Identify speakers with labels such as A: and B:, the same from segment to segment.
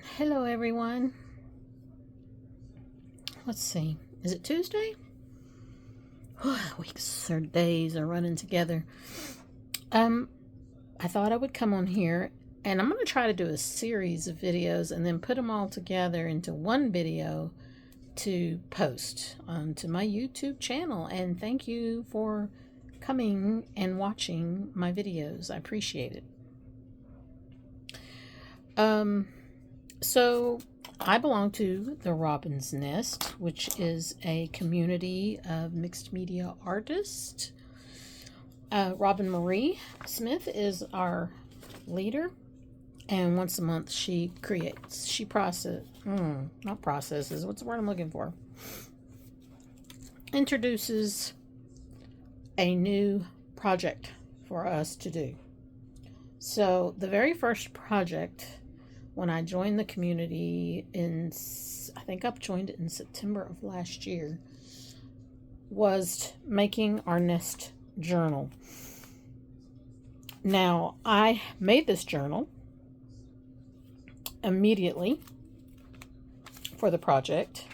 A: Hello, everyone. Let's see. Is it Tuesday? Weeks or days are running together. Um, I thought I would come on here and I'm going to try to do a series of videos and then put them all together into one video to post onto my YouTube channel. And thank you for coming and watching my videos. I appreciate it. So I belong to the Robin's Nest, which is a community of mixed media artists. Robin Marie Smith is our leader, and once a month she not processes, what's the word I'm looking for? Introduces a new project for us to do. So the very first project, when I joined the community I think I joined it in September of last year, was making our nest journal. Now, I made this journal immediately for the project,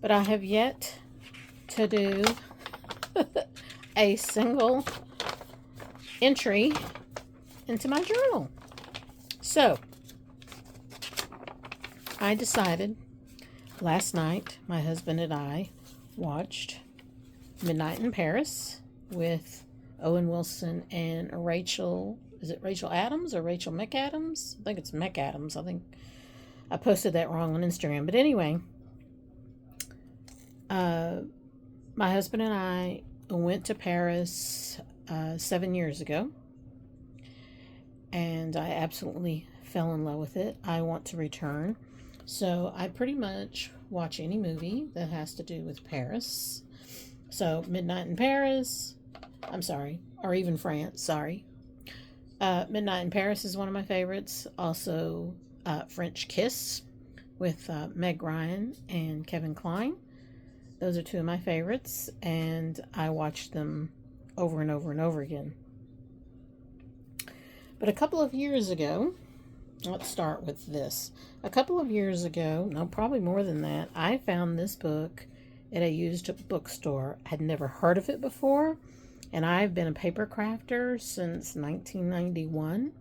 A: but I have yet to do a single entry into my journal. So, I decided last night, my husband and I watched Midnight in Paris with Owen Wilson and Rachel. Is it Rachel Adams or Rachel McAdams? I think it's McAdams. I think I posted that wrong on Instagram. But anyway, my husband and I went to Paris 7 years ago, and I absolutely fell in love with it. I want to return. So I pretty much watch any movie that has to do with Paris. So Midnight in Paris, or even France, sorry. Midnight in Paris is one of my favorites. Also, French Kiss with Meg Ryan and Kevin Kline. Those are two of my favorites, and I watch them over and over and over again. But a couple of years ago, let's start with this. A couple of years ago, no, probably more than that, I found this book at a used bookstore. I had never heard of it before, and I've been a paper crafter since 1991.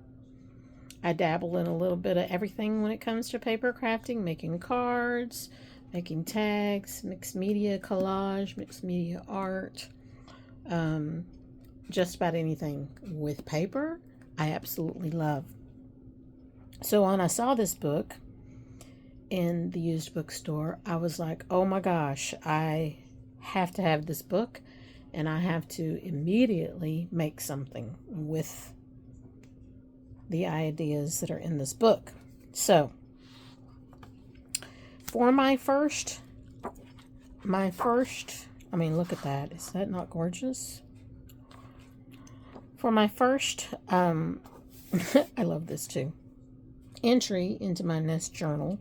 A: I dabble in a little bit of everything when it comes to paper crafting, making cards, making tags, mixed media collage, mixed media art, just about anything with paper, I absolutely love. So when I saw this book in the used bookstore, I was like, oh my gosh, I have to have this book, and I have to immediately make something with the ideas that are in this book. So for my first, look at that. Is that not gorgeous? For my first, I love this too, entry into my nest journal,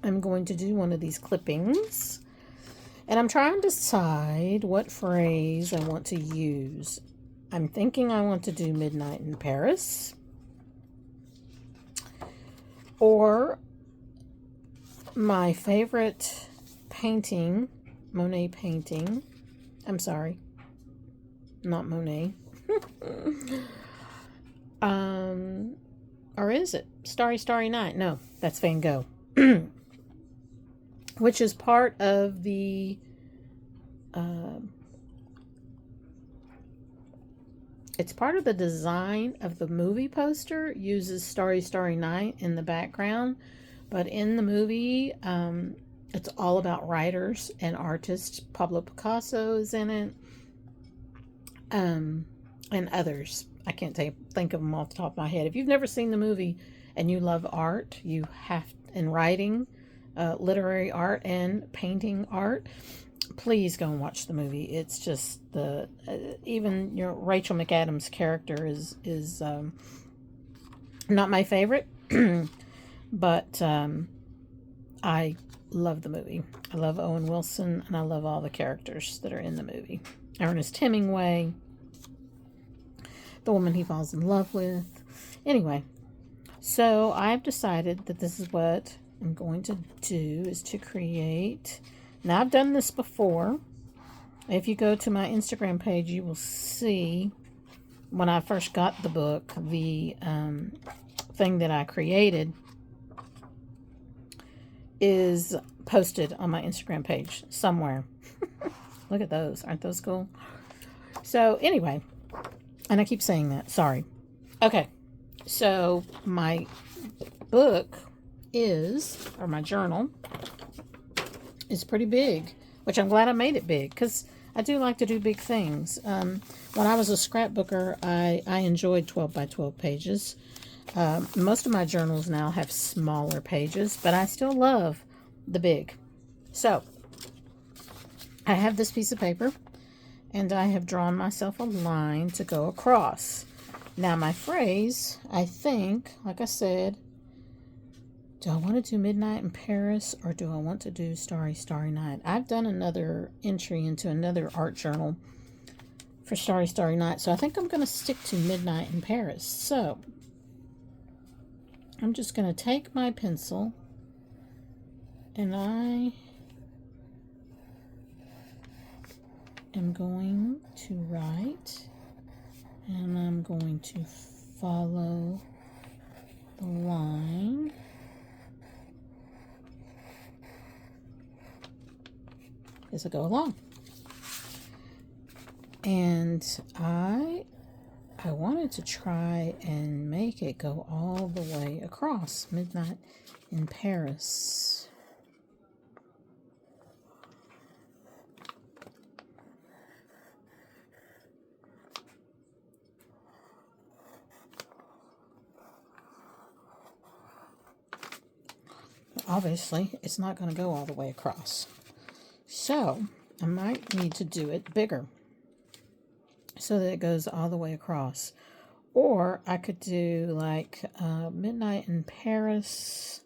A: I'm going to do one of these clippings, and I'm trying to decide what phrase I want to use. I'm thinking I want to do Midnight in Paris, or my favorite painting, Monet painting. I'm sorry, not Monet. Or is it Starry, Starry Night? No, that's Van Gogh. Which is part of the it's part of the design of the movie poster. Uses Starry, Starry Night in the background, but in the movie, it's all about writers and artists. Pablo Picasso is in it, and others. I can't think of them off the top of my head. If you've never seen the movie and you love art, and writing, literary art and painting art, please go and watch the movie. It's just even Rachel McAdams' character is not my favorite, but I love the movie. I love Owen Wilson, and I love all the characters that are in the movie. Ernest Hemingway, the woman he falls in love with. Anyway, So I've decided that this is what I'm going to do, is to create. Now I've done this before. If you go to my Instagram page, you will see when I first got the book, the thing that I created is posted on my Instagram page somewhere. Look at those. Aren't those cool? So anyway, and I keep saying that. Sorry. Okay. So my book is, or my journal, is pretty big, which I'm glad I made it big because I do like to do big things. When I was a scrapbooker, I enjoyed 12 by 12 pages. Most of my journals now have smaller pages, but I still love the big. So I have this piece of paper, and I have drawn myself a line to go across. Now my phrase, I think, like I said, do I want to do Midnight in Paris or do I want to do Starry, Starry Night? I've done another entry into another art journal for Starry, Starry Night, so I think I'm going to stick to Midnight in Paris. So I'm just going to take my pencil and I am going to write, and I'm going to follow the line as I go along. And I wanted to try and make it go all the way across Midnight in Paris. Obviously, it's not going to go all the way across. So, I might need to do it bigger so that it goes all the way across. Or I could do like Midnight in Paris.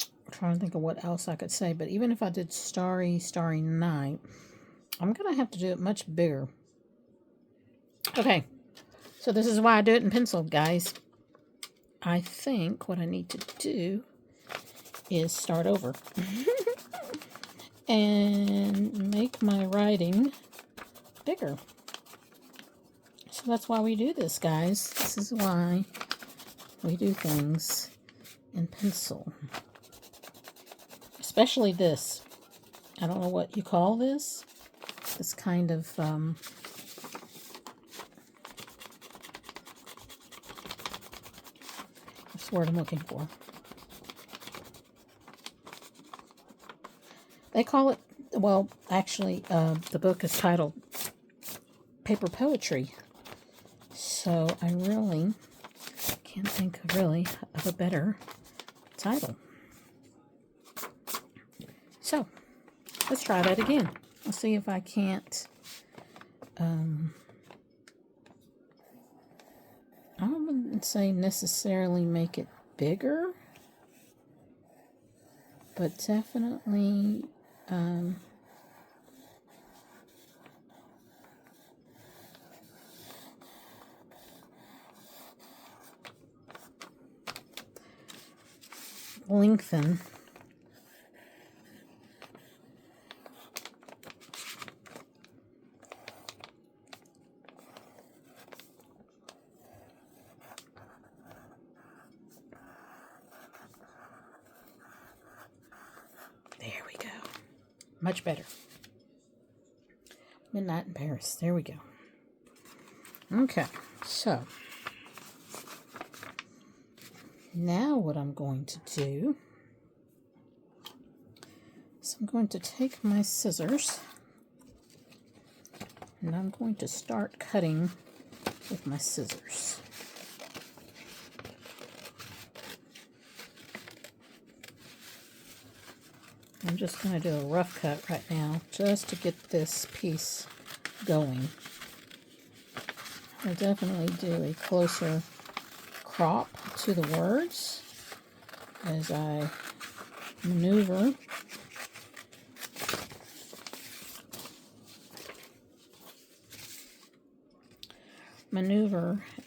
A: I'm trying to think of what else I could say. But even if I did Starry, Starry Night, I'm going to have to do it much bigger. Okay, so this is why I do it in pencil, guys. I think what I need to do is start over and make my writing bigger. So that's why we do this, guys. This is why we do things in pencil. Especially this. I don't know what you call this. This kind of what's the word I'm looking for? They call it, well, actually, the book is titled Paper Poetry. So I really can't think of a better title. So let's try that again. Let's see if I can't. I wouldn't say necessarily make it bigger, but definitely lengthen. There we go. Much better. Midnight in Paris. There we go. Okay, so now what I'm going to do is I'm going to take my scissors and I'm going to start cutting with my scissors. I'm just going to do a rough cut right now just to get this piece going. I'll definitely do a closer crop to the words as I maneuver.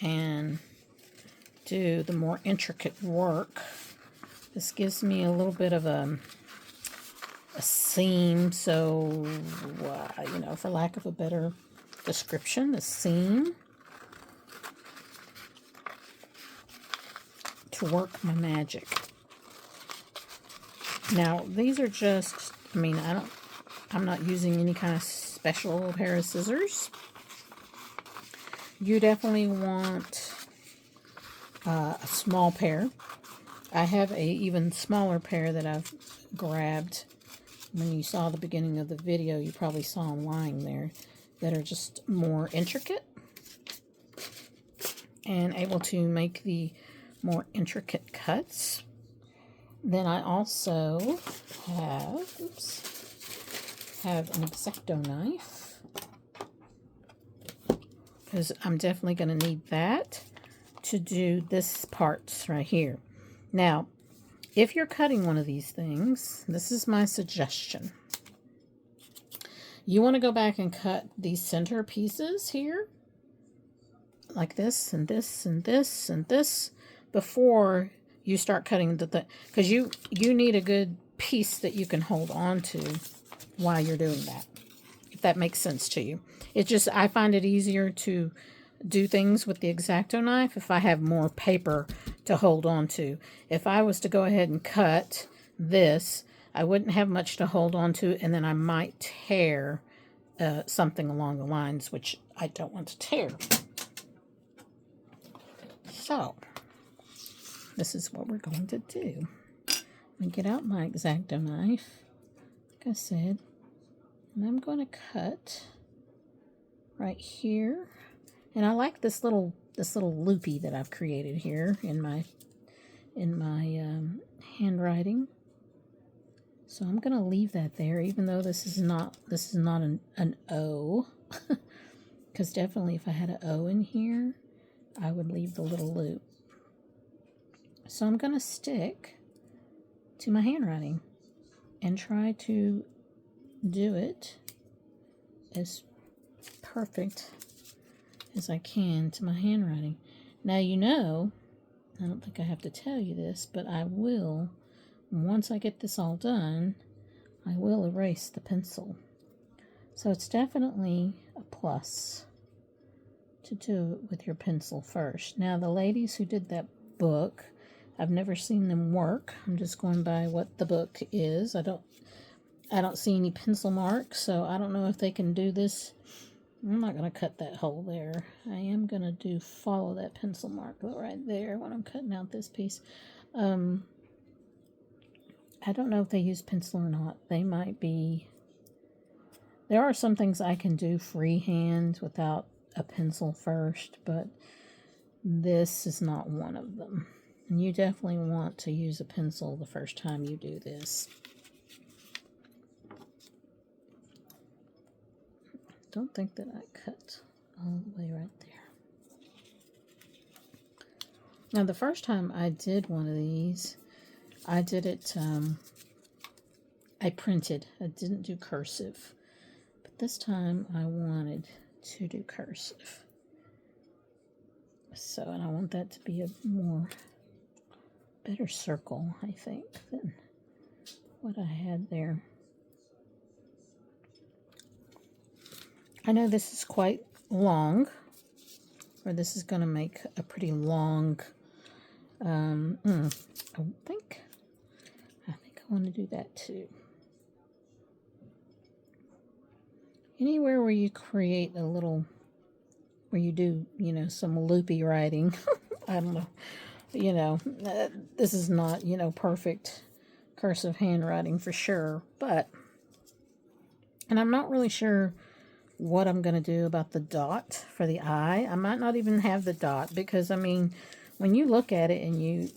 A: And do the more intricate work. This gives me a little bit of a seam, so, you know, for lack of a better description, a seam to work my magic. Now, these are just, I mean, I'm not using any kind of special pair of scissors. You definitely want a small pair. I have a even smaller pair that I've grabbed. When you saw the beginning of the video, you probably saw them lying there, that are just more intricate and able to make the more intricate cuts. Then I also have an X-Acto knife, because I'm definitely going to need that to do this parts right here. Now, if you're cutting one of these things, this is my suggestion. You want to go back and cut these center pieces here, like this and this and this and this, before you start cutting the thing, because you need a good piece that you can hold on to while you're doing that, if that makes sense to you. It just, I find it easier to do things with the X-Acto knife if I have more paper to hold on to. If I was to go ahead and cut this, I wouldn't have much to hold on to, and then I might tear something along the lines, which I don't want to tear. So, this is what we're going to do. I'm going to get out my X-Acto knife, like I said, and I'm going to cut right here. And I like this little loopy that I've created here in my handwriting. So I'm going to leave that there, even though this is not an O, because definitely if I had an O in here, I would leave the little loop. So I'm going to stick to my handwriting and try to do it as perfect as I can to my handwriting. Now, you know, I don't think I have to tell you this, but I will, once I get this all done, I will erase the pencil. So it's definitely a plus to do it with your pencil first. Now, the ladies who did that book, I've never seen them work. I'm just going by what the book is. I don't see any pencil marks, so I don't know if they can do this. I'm not going to cut that hole there. I am going to follow that pencil mark right there when I'm cutting out this piece. I don't know if they use pencil or not. They might be. There are some things I can do freehand without a pencil first, but this is not one of them. And you definitely want to use a pencil the first time you do this. Don't think that I cut all the way right there. Now, the first time I did one of these, I did it, I printed. I didn't do cursive. But this time I wanted to do cursive. So, and I want that to be a better circle, I think, than what I had there. I know this is quite long, or this is going to make a pretty long, I think I want to do that too. Anywhere where you create a little, where you do, you know, some loopy writing, I don't know, you know, this is not, you know, perfect cursive handwriting for sure, but, and I'm not really sure what I'm going to do about the dot for the I. I might not even have the dot, because, I mean, when you look at it and you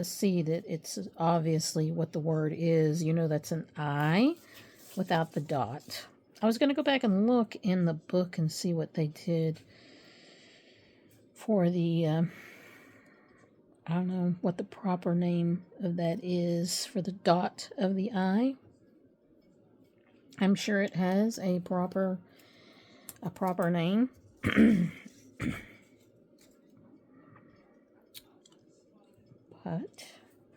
A: see that it's obviously what the word is, you know that's an I without the dot. I was going to go back and look in the book and see what they did for the, I don't know what the proper name of that is for the dot of the I. I'm sure it has a proper name. But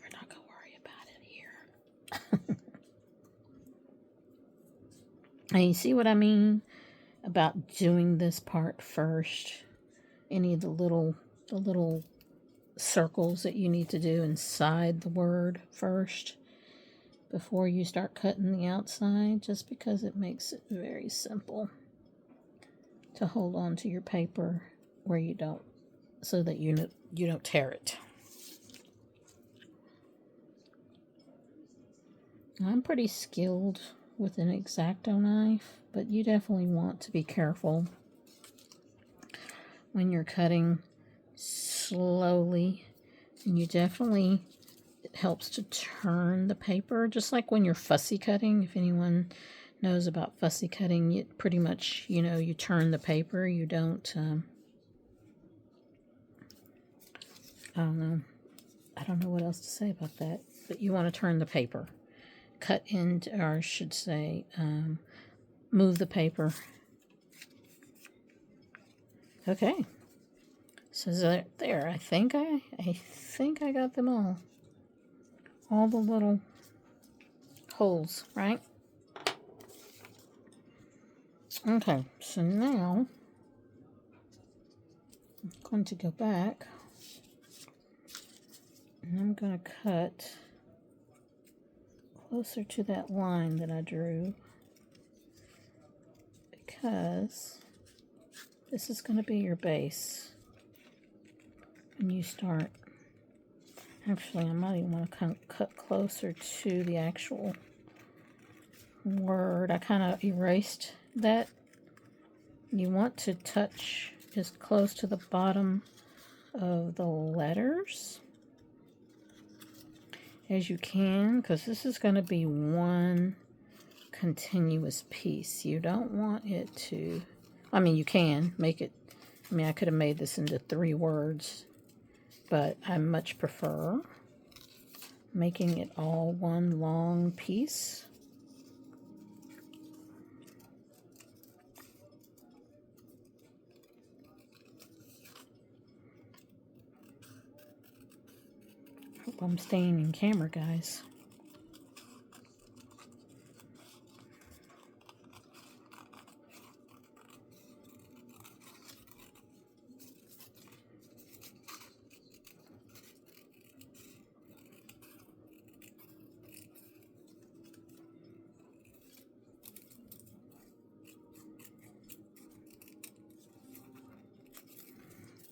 A: we're not going to worry about it here. And you see what I mean about doing this part first? Any of the little circles that you need to do inside the word first before you start cutting the outside, just because it makes it very simple to hold on to your paper where you don't, so that you don't tear it. I'm pretty skilled with an X-Acto knife, but you definitely want to be careful when you're cutting slowly. And you definitely, it helps to turn the paper, just like when you're fussy cutting. If anyone knows about fussy cutting, it pretty much, you turn the paper. You don't, I don't know what else to say about that, but you want to turn the paper. Cut into, or I should say, move the paper. Okay. So there, I think I got them all. All the little holes, right? Okay, so now I'm going to go back and I'm going to cut closer to that line that I drew, because this is going to be your base when you start. Actually, I might even want to cut closer to the actual word. I kind of erased that. You want to touch as close to the bottom of the letters as you can, because this is going to be one continuous piece. You don't want it to, you can make it, I could have made this into 3 words, but I much prefer making it all one long piece. Hope I'm staying in camera, guys.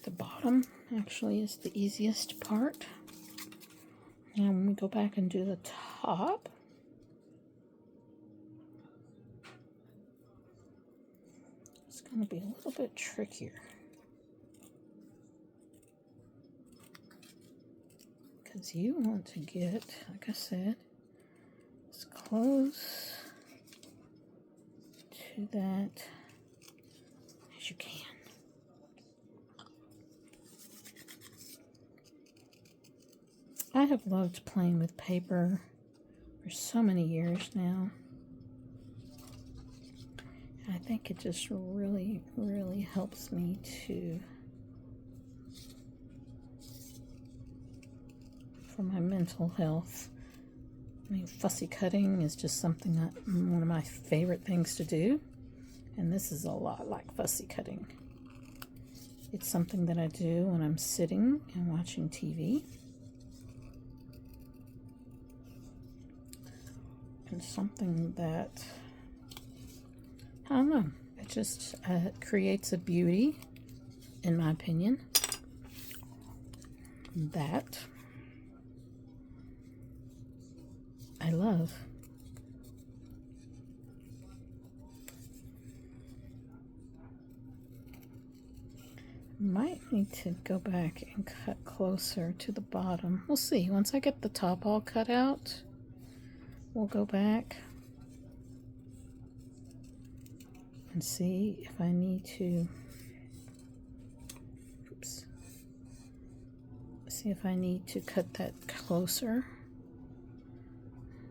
A: The bottom actually is the easiest part. And when we go back and do the top, it's going to be a little bit trickier, because you want to get, like I said, as close to that as you can. I have loved playing with paper for so many years now. And I think it just really, really helps me for my mental health. Fussy cutting is just something one of my favorite things to do. And this is a lot like fussy cutting. It's something that I do when I'm sitting and watching TV. And something that, I don't know, it just creates a beauty, in my opinion, that I love. Might need to go back and cut closer to the bottom. We'll see. Once I get the top all cut out, we'll go back and see if I need to, see if I need to cut that closer.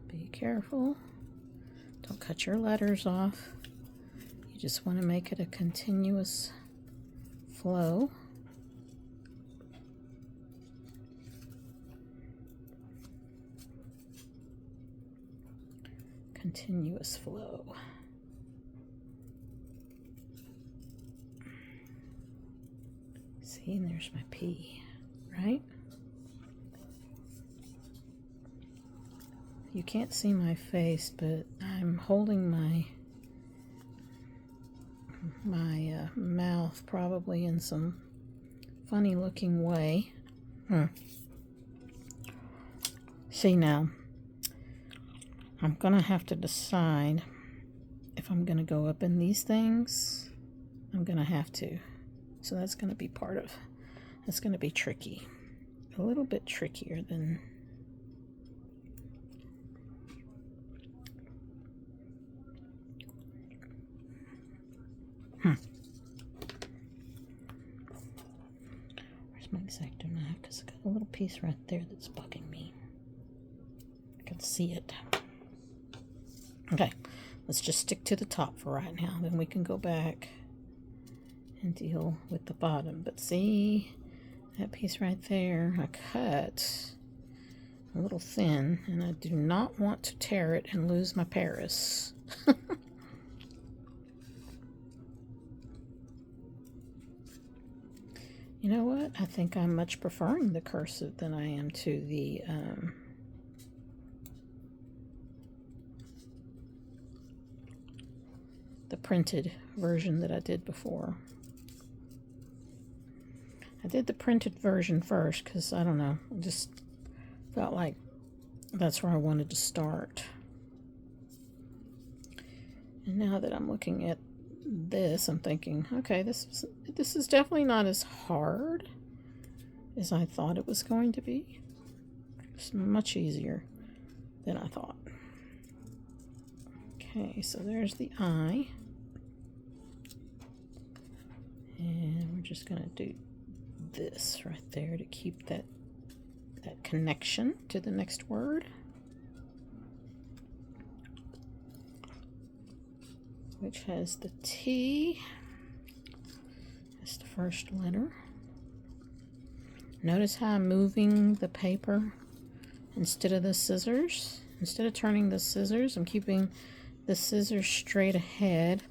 A: Be careful. Don't cut your letters off. You just want to make it a continuous flow. continuous flow. See, and there's my P, right? You can't see my face, but I'm holding my mouth probably in some funny looking way. See, now I'm gonna have to decide if I'm gonna go up in these things. I'm gonna have to, so that's gonna be that's gonna be tricky, a little bit trickier than Where's my X-Acto knife? Because I got a little piece right there that's bugging me. I can see it. Okay, let's just stick to the top for right now. Then we can go back and deal with the bottom. But see, that piece right there, I cut a little thin, and I do not want to tear it and lose my Paris. You know what? I think I'm much preferring the cursive than I am to the printed version that I did before. I did the printed version first because, I don't know, I just felt like that's where I wanted to start. And now that I'm looking at this, I'm thinking, okay, this is definitely not as hard as I thought it was going to be. It's much easier than I thought. Okay, so there's the eye. And we're just going to do this right there to keep that connection to the next word, which has the T as the first letter. Notice how I'm moving the paper instead of the scissors. Instead of turning the scissors, I'm keeping the scissors straight ahead,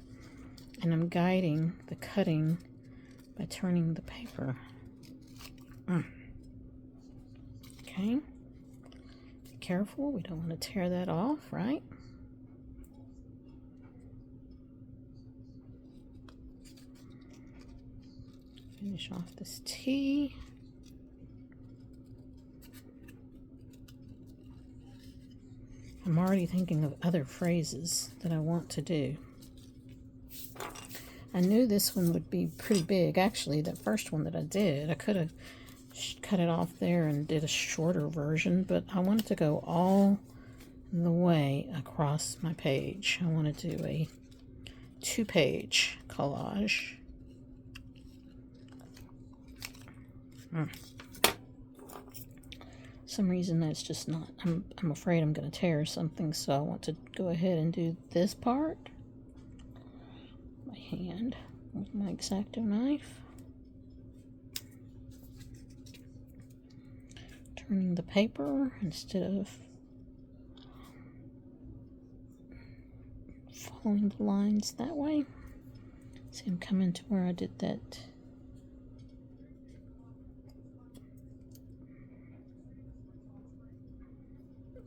A: and I'm guiding the cutting by turning the paper. Okay. Be careful, we don't want to tear that off, right? Finish off this T. I'm already thinking of other phrases that I want to do. I knew this one would be pretty big. Actually, the first one that I did, I could have cut it off there and did a shorter version, but I wanted to go all the way across my page. I want to do a 2-page collage. Some reason that's just not, I'm afraid I'm going to tear something, so I want to go ahead and do this part. My hand with my X-Acto knife. Turning the paper instead of following the lines that way. See, I'm coming to where I did that.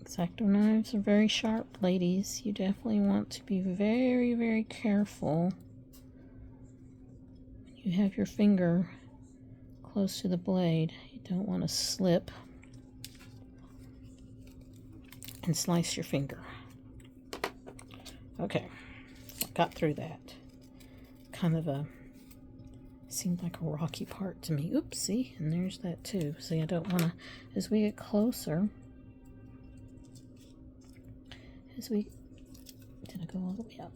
A: X-Acto knives are very sharp, ladies. You definitely want to be very, very careful when you have your finger close to the blade. You don't want to slip and slice your finger. Okay, so I got through that. Kind of seemed like a rocky part to me. Oops, see, and there's that too. See, I don't want to, as we get closer, did I go all the way up?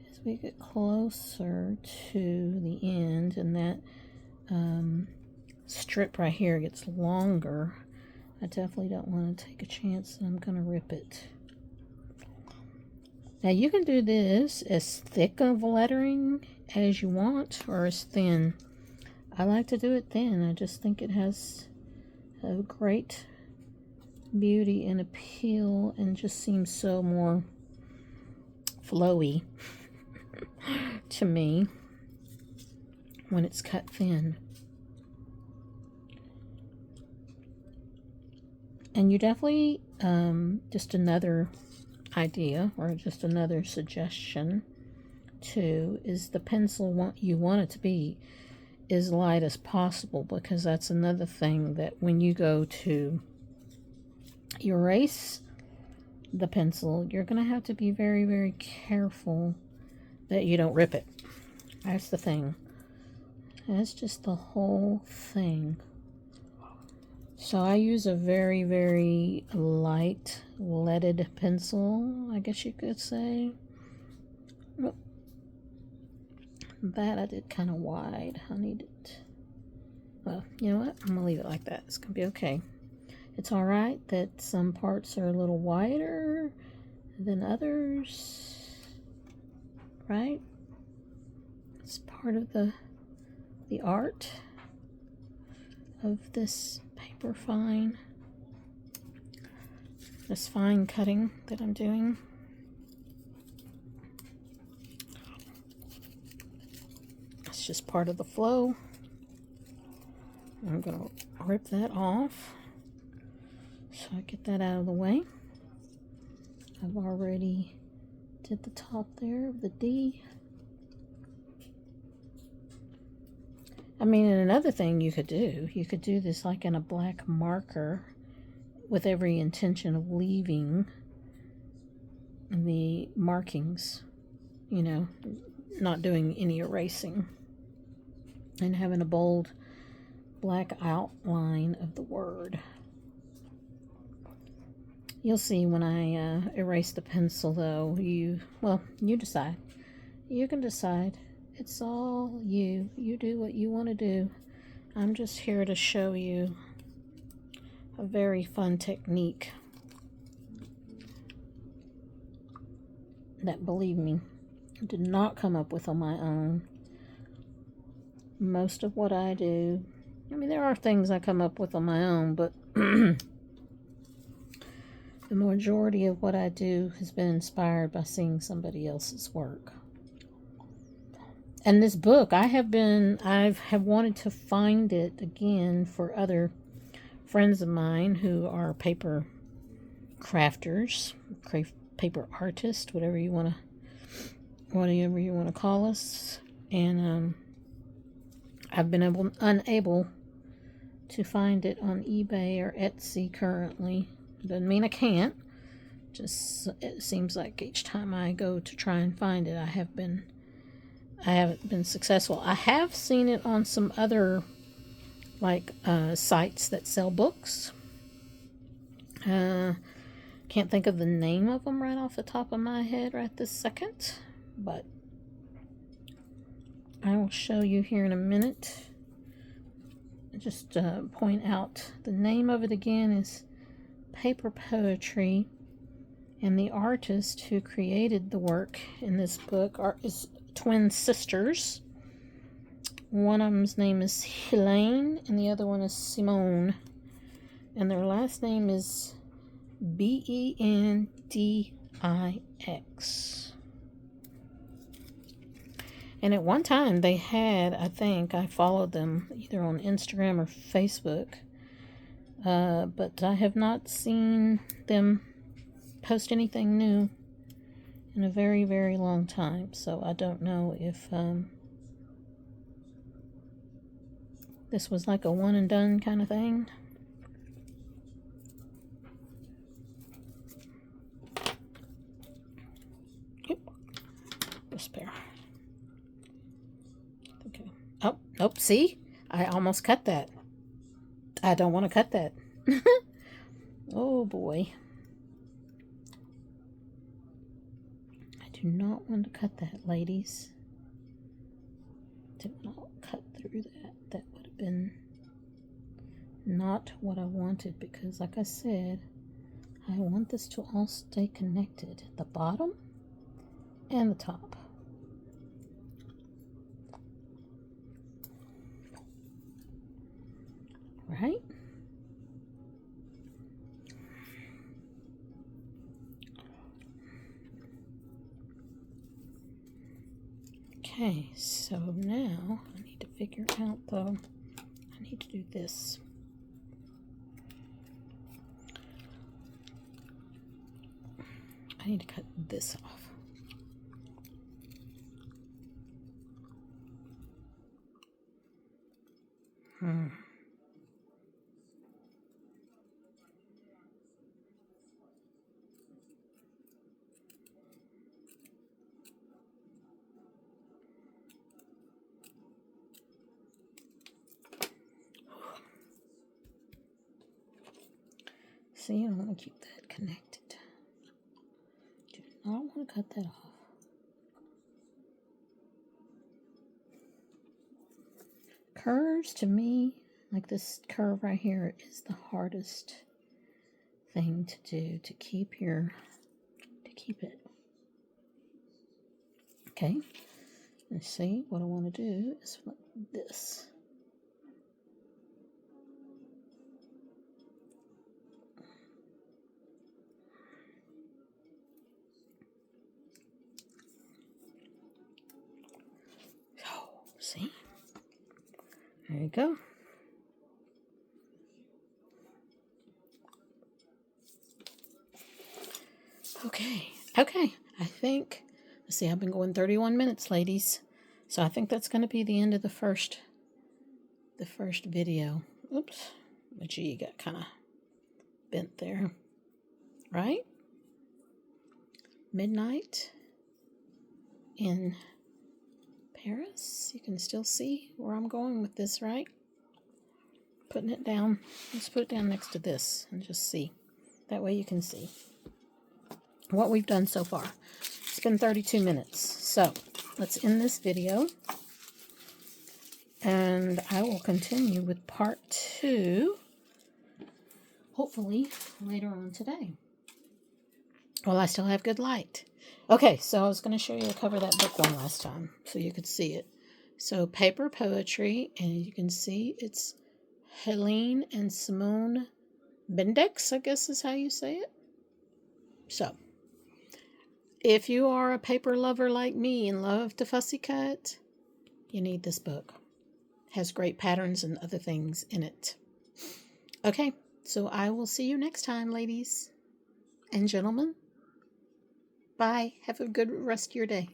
A: As we get closer to the end and that strip right here gets longer, I definitely don't want to take a chance that I'm going to rip it. Now you can do this as thick of lettering as you want or as thin. I like to do it thin. I just think it has a great beauty and appeal and just seems so more flowy to me when it's cut thin. And you definitely, just another idea or just another suggestion too, is the pencil you want it to be as light as possible, because that's another thing that when you go to erase the pencil, you're going to have to be very, very careful that you don't rip it. That's the thing. That's just the whole thing. So I use a very, very light leaded pencil, I guess you could say. Well, that I did kind of wide. I need it. Well, you know what? I'm going to leave it like that. It's going to be okay. It's alright that some parts are a little wider than others. Right? It's part of the art of this paper fine. This fine cutting that I'm doing. It's just part of the flow. I'm going to rip that off so I get that out of the way. I've already did the top there of the D. I mean, and another thing you could do this like in a black marker with every intention of leaving the markings, you know, not doing any erasing, and having a bold black outline of the word. You'll see when I erase the pencil, though, you decide. You can decide. It's all you. You do what you want to do. I'm just here to show you a very fun technique that, believe me, I did not come up with on my own. Most of what I do, I mean, there are things I come up with on my own, but the majority of what I do has been inspired by seeing somebody else's work. And this book, I have wanted to find it again for other friends of mine who are paper crafters, paper artists, whatever you want to call us. And I've been unable to find it on eBay or Etsy currently. Doesn't mean I can't. Just it seems like each time I go to try and find it, I haven't been successful. I have seen it on some other sites that sell books. Can't think of the name of them right off the top of my head right this second, but I will show you here in a minute. Just point out the name of it again is Paper Poetry, and the artist who created the work in this book is twin sisters. One of them's name is Helene and the other one is Simone, and their last name is Bendix. And at one time they had, I think I followed them either on Instagram or Facebook, but I have not seen them post anything new in a very, very long time. So I don't know if this was like a one and done kind of thing. Yep. This pair. Okay. Oh, nope. See? I almost cut that. I don't want to cut that. Oh boy. I do not want to cut that, ladies. Do not cut through that. That would have been not what I wanted, because like I said, I want this to all stay connected. The bottom and the top. Right? Okay, so now I need to figure out though, I need to do this. I need to cut this off. See, I want to keep that connected. Do not want to cut that off. Curves, to me, like this curve right here, is the hardest thing to do to keep it. Okay, and see, what I want to do is like this. So, see? There you go. Okay, I think, let's see, I've been going 31 minutes, ladies. So I think that's going to be the end of the first video. Oops, my G got kind of bent there. Right? Midnight in Paris. You can still see where I'm going with this, right? Putting it down. Let's put it down next to this and just see. That way you can see what we've done so far. It's been 32 minutes. So let's end this video. And I will continue with part 2, hopefully later on today. Well, I still have good light. Okay, so I was going to show you the cover of that book one last time so you could see it. So paper poetry, and you can see it's Helene and Simone Bendix, I guess is how you say it. So, if you are a paper lover like me and love to fussy cut, you need this book. It has great patterns and other things in it. Okay, so I will see you next time, ladies and gentlemen. Bye. Have a good rest of your day.